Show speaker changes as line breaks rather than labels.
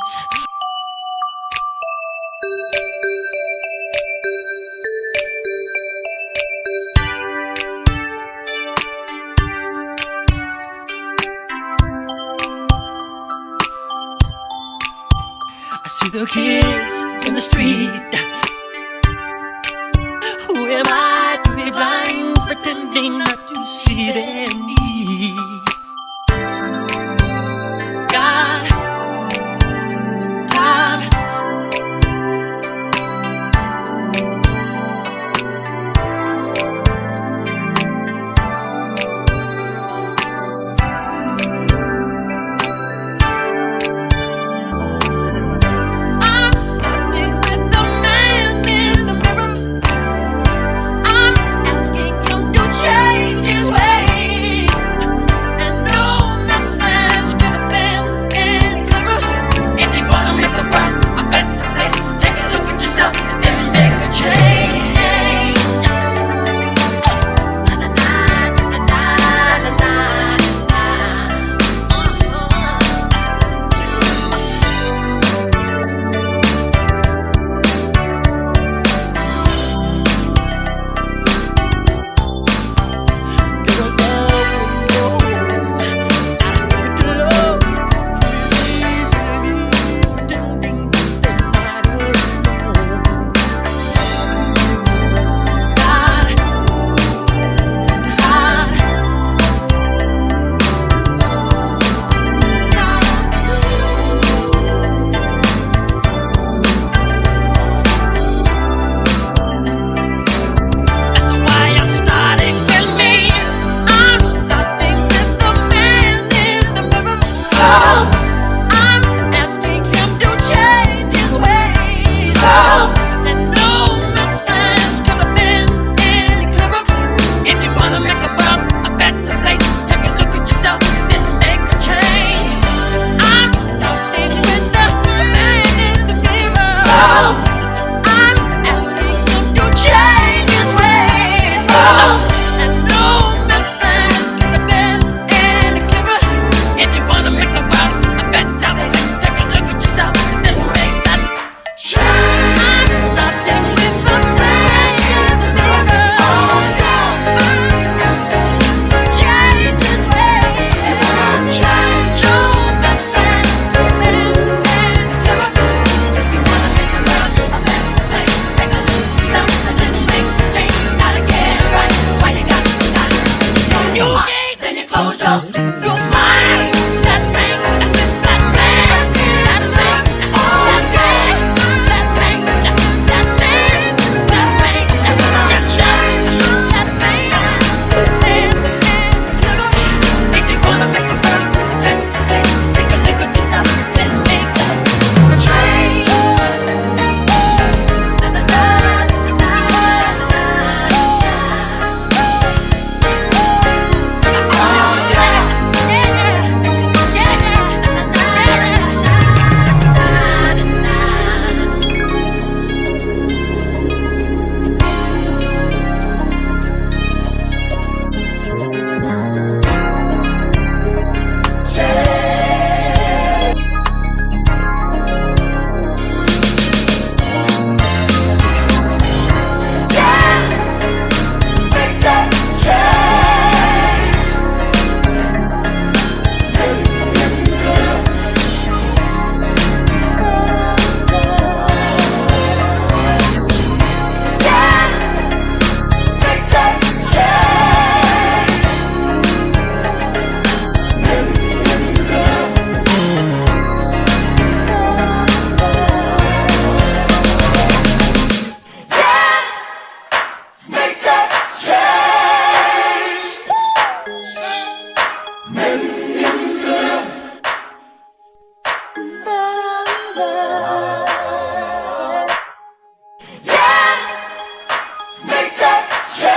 I see the kids in the street. Who am I to be blind, pretending not to see their need? God, time, I'm starting with the man in the mirror. I'm asking him to change his ways, and no message could have been any clearer. If you wanna make the world a better place, take a look at yourself and then make a change. Na, na, na, na, na, na, na, na. There was love before. I didn't know what to love. Pretending that they might have known. God, that's why I'm starting with me. I'm starting with the man in the mirror. I'm asking him to change his ways, and no message could have been any clearer. If you wanna make the world a better place, take a look at yourself and then make a change. I'm starting with the man in the mirror. I'm asking him to change his ways, and no message could have been any clearer. If you wanna make the world a better place, take a look at yourself and then make that change. I'm starting with the man in the mirror. I'm asking him to change his ways, no message could have been any clearer. If you wanna make the world a better place, take a look at yourself and then make a change. Gotta get it right while you got the time. You go your heart, then you close your mind. That man, that's it, that man, that man, that man, that man, that change, that man, that change, that man, could have been clearer. If you wanna make the world a better place, take a look at yourself, then make that change. Na, na, na, na, na,
Make that change.